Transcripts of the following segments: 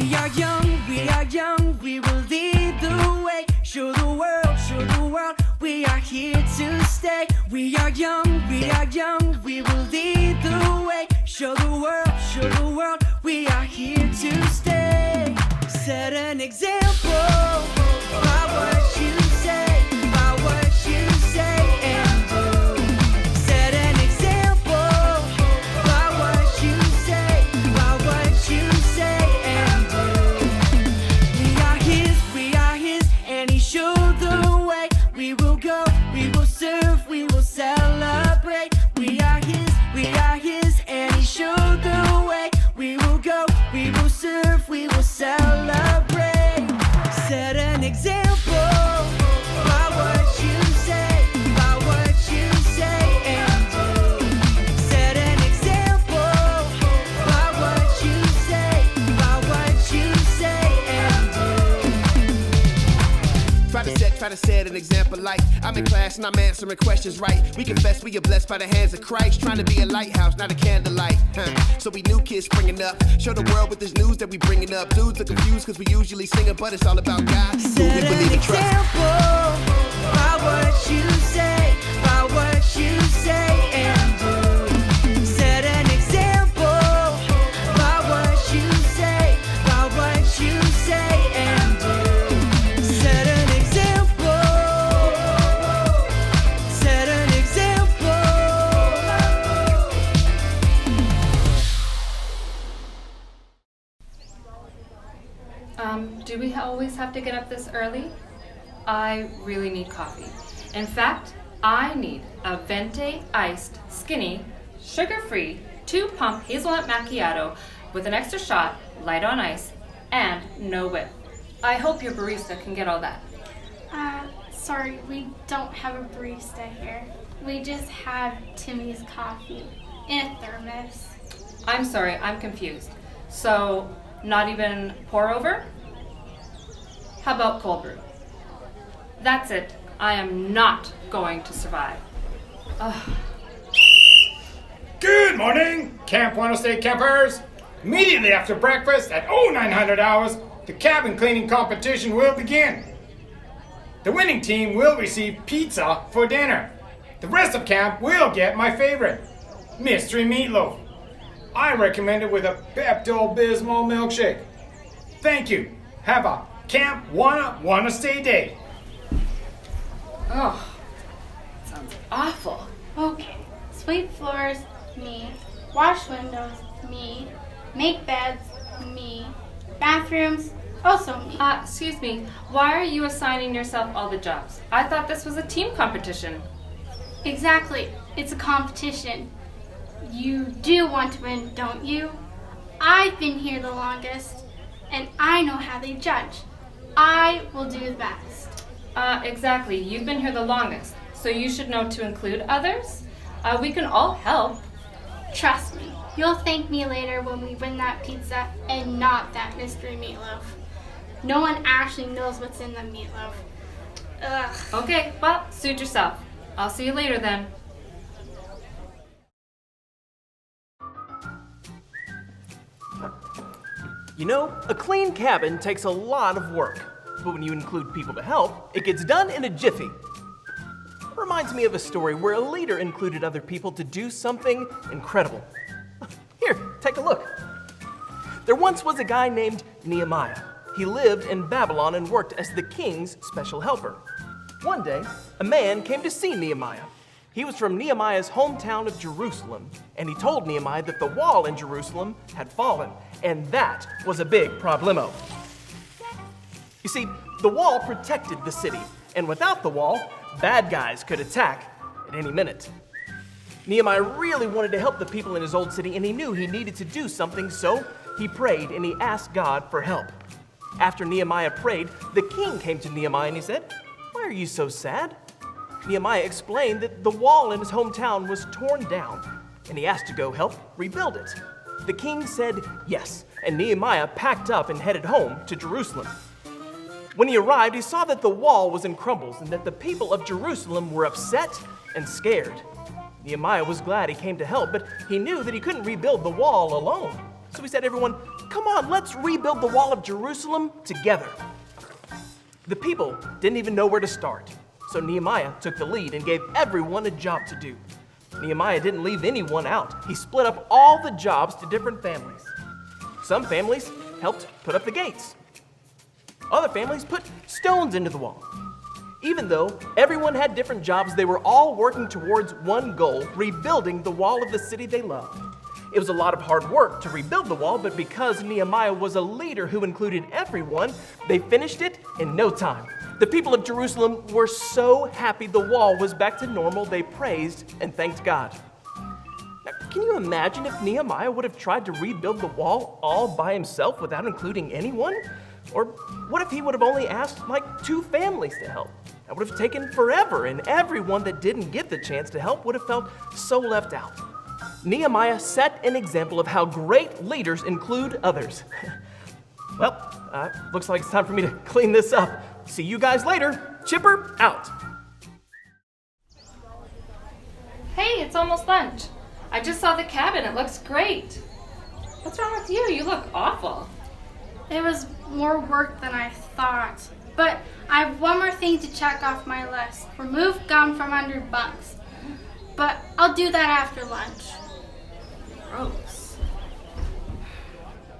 we are young, we will lead the way. Show the world, we are here to stay. We are young, we will lead the way. Show the world, we are here to stay. Set an example by what you say, by what you say and do. Set an example by what you say, by what you say and do. We are his, and he showed the way. We will go, we will serve, we will celebrate. We are his, and he showed the way. We will go, we will serve, we will celebrate. Set an example by what you say, by what you say and do. Set an example by what you say, by what you say and do. Try to set an example like I'm in class and I'm answering questions right. We confess we are blessed by the hands of Christ. Trying to be a lighthouse, not a candlelight. So we new kids springing up. Show the world with this news that we bringing up. Dudes are confused cause we usually sing it, but it's all about God. Set an example by what you say, by what you say and do. Set an example by what you say, by what you say and do. Set an example. Set an example. Do we always have to get up this early? I really need coffee. In fact, I need a venti iced, skinny, sugar-free, 2-pump hazelnut macchiato with an extra shot, light on ice, and no whip. I hope your barista can get all that. Sorry, we don't have a barista here. We just have Timmy's coffee in a thermos. I'm sorry, I'm confused. So, not even pour over? How about cold brew? That's it. I am not going to survive. Ugh. Good morning, Camp WannaStay campers. Immediately after breakfast at 0900 hours, the cabin cleaning competition will begin. The winning team will receive pizza for dinner. The rest of camp will get my favorite, mystery meatloaf. I recommend it with a Pepto-Bismol milkshake. Thank you. Have a Camp WannaStay day. Oh, sounds awful. Okay, sweep floors, me. Wash windows, me. Make beds, me. Bathrooms, also me. Excuse me, why are you assigning yourself all the jobs? I thought this was a team competition. Exactly, it's a competition. You do want to win, don't you? I've been here the longest, and I know how they judge. I will do the best. Exactly. You've been here the longest, so you should know to include others. We can all help. Trust me, you'll thank me later when we win that pizza and not that mystery meatloaf. No one actually knows what's in the meatloaf. Ugh. Okay, well, suit yourself. I'll see you later then. You know, a clean cabin takes a lot of work, but when you include people to help, it gets done in a jiffy. Reminds me of a story where a leader included other people to do something incredible. Here, take a look. There once was a guy named Nehemiah. He lived in Babylon and worked as the king's special helper. One day, a man came to see Nehemiah. He was from Nehemiah's hometown of Jerusalem, and he told Nehemiah that the wall in Jerusalem had fallen, and that was a big problemo. You see, the wall protected the city, and without the wall, bad guys could attack at any minute. Nehemiah really wanted to help the people in his old city, and he knew he needed to do something, so he prayed and he asked God for help. After Nehemiah prayed, the king came to Nehemiah and he said, "Why are you so sad?" Nehemiah explained that the wall in his hometown was torn down, and he asked to go help rebuild it. The king said yes, and Nehemiah packed up and headed home to Jerusalem. When he arrived, he saw that the wall was in crumbles and that the people of Jerusalem were upset and scared. Nehemiah was glad he came to help, but he knew that he couldn't rebuild the wall alone. So he said, "Everyone, come on, let's rebuild the wall of Jerusalem together. The people didn't even know where to start, so Nehemiah took the lead and gave everyone a job to do. Nehemiah didn't leave anyone out. He split up all the jobs to different families. Some families helped put up the gates. Other families put stones into the wall. Even though everyone had different jobs, they were all working towards one goal, rebuilding the wall of the city they loved. It was a lot of hard work to rebuild the wall, but because Nehemiah was a leader who included everyone, they finished it in no time. The people of Jerusalem were so happy the wall was back to normal, they praised and thanked God. Now, can you imagine if Nehemiah would have tried to rebuild the wall all by himself without including anyone? Or what if he would have only asked like 2 families to help? That would have taken forever, and everyone that didn't get the chance to help would have felt so left out. Nehemiah set an example of how great leaders include others. Well, looks like it's time for me to clean this up. See you guys later. Chipper out. Hey, it's almost lunch. I just saw the cabin. It looks great. What's wrong with you? You look awful. It was more work than I thought. But I have one more thing to check off my list. Remove gum from under bunks. But I'll do that after lunch. Gross.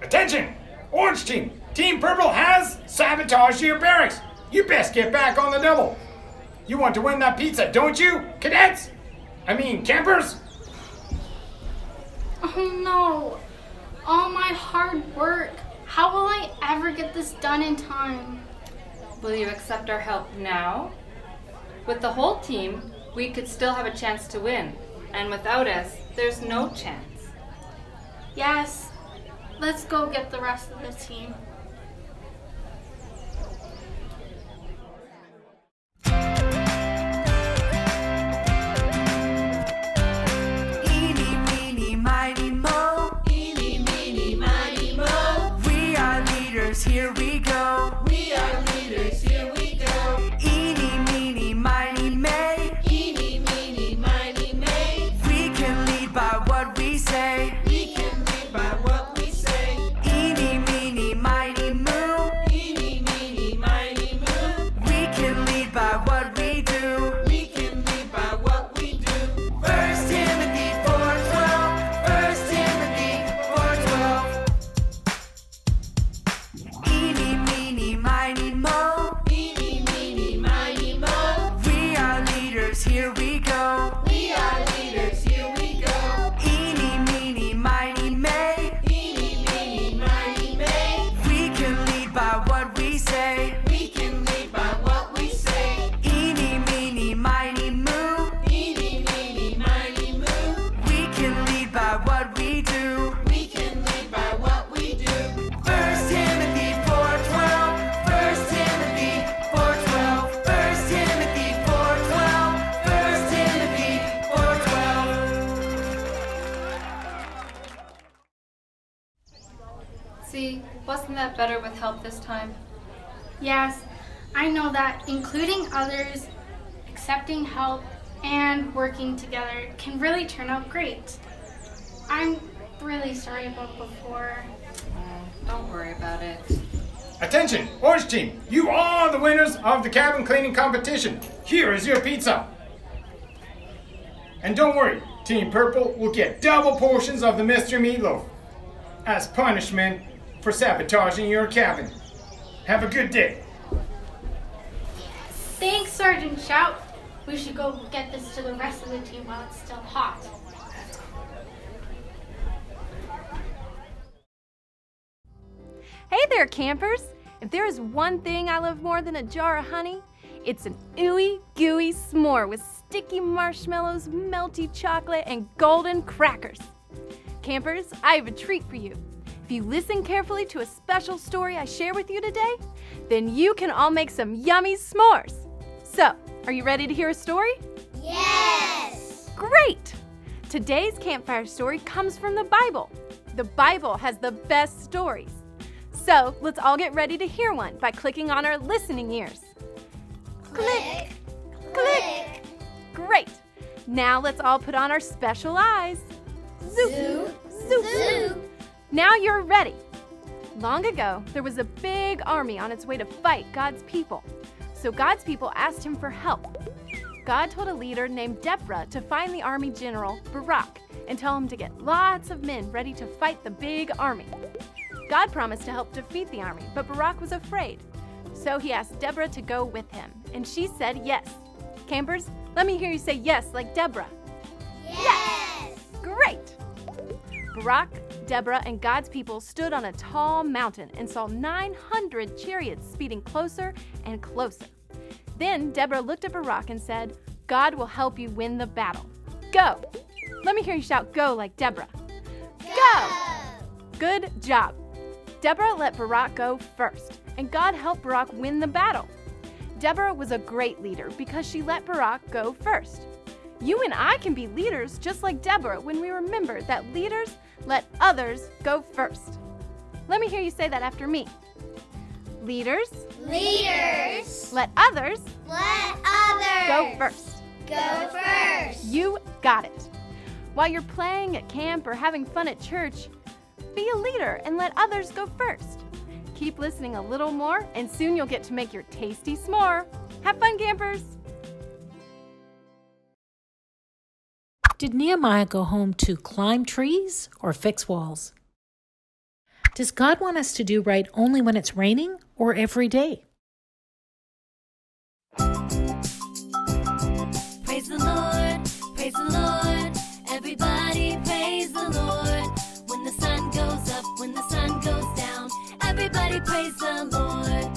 Attention! Orange team! Team Purple has sabotaged your barracks. You best get back on the double. You want to win that pizza, don't you, cadets? I mean, campers? Oh no. All my hard work. How will I ever get this done in time? Will you accept our help now? With the whole team, we could still have a chance to win. And without us, there's no chance. Yes. Let's go get the rest of the team. Eeny, meeny, miny, moe. Eeny, meeny, miny, moe. We are leaders, here we go. We are leaders, here we go. Eeny, meeny, miny, may. Eeny, meeny, miny, may. We can lead by what we say. We can lead by what we say. Eeny, meeny, miny, moo. Eeny, meeny, miny, moo. We can lead by what we do. We can lead by what we do. 1 Timothy 4:12. 1 Timothy 4:12. Eeny, meeny, miny, moe. Eeny, meeny, miny, moe. We are leaders, here we go. We are leaders, here we go. Eeny, meeny, miny, may. Eeny, meeny, miny, may. We can lead by what we say. We can lead by what we say. Eeny, meeny, miny, moo. Eeny, meeny, miny, moo. We can lead by what we do. We can lead by what we do. 1 Timothy 4:12. 1 Timothy 4:12. 1 Timothy 4:12. 1 Timothy 4:12. See, wasn't that better with help this time? Yes, I know that including others, accepting help, and working together can really turn out great. I'm really sorry about before. Don't worry about it. Attention, Orange team! You are the winners of the cabin cleaning competition. Here is your pizza. And don't worry, Team Purple will get double portions of the mystery meatloaf as punishment for sabotaging your cabin. Have a good day. Thanks, Sergeant Shout. We should go get this to the rest of the team while it's still hot. Hey there, campers! If there is one thing I love more than a jar of honey, it's an ooey gooey s'more with sticky marshmallows, melty chocolate, and golden crackers. Campers, I have a treat for you. If you listen carefully to a special story I share with you today, then you can all make some yummy s'mores. So, are you ready to hear a story? Yes! Great! Today's campfire story comes from the Bible. The Bible has the best stories. So, let's all get ready to hear one by clicking on our listening ears. Click! Click! Great! Now let's all put on our special eyes. Zoop! Zoo! Zoop! Zoo! Now you're ready. Long ago, there was a big army on its way to fight God's people. So God's people asked him for help. God told a leader named Deborah to find the army general, Barak, and tell him to get lots of men ready to fight the big army. God promised to help defeat the army, but Barak was afraid. So he asked Deborah to go with him, and she said yes. Campers, let me hear you say yes like Deborah. Yes! Great! Barak, Deborah, and God's people stood on a tall mountain and saw 900 chariots speeding closer and closer. Then Deborah looked at Barak and said, God will help you win the battle. Go! Let me hear you shout go like Deborah. Go! Good job. Deborah let Barak go first, and God helped Barak win the battle. Deborah was a great leader because she let Barak go first. You and I can be leaders just like Deborah when we remember that leaders let others go first. Let me hear you say that after me. Leaders Leaders. let others Let others. go first. Go first. You got it. While you're playing at camp or having fun at church, be a leader and let others go first. Keep listening a little more, and soon you'll get to make your tasty s'more. Have fun, campers! Did Nehemiah go home to climb trees or fix walls? Does God want us to do right only when it's raining or every day? Praise the Lord, praise the Lord. Everybody praise the Lord. When the sun goes up, when the sun goes down, everybody praise the Lord.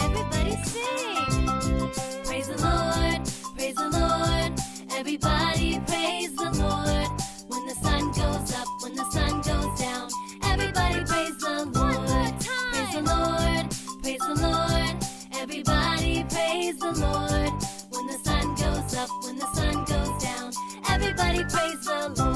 Everybody sing. Praise the Lord, praise the Lord. Everybody praise the Lord. When the sun goes up, when the sun goes down, everybody praise the Lord. Praise the Lord, praise the Lord. Everybody praise the Lord. When the sun goes up, when the sun goes down, everybody praise the Lord.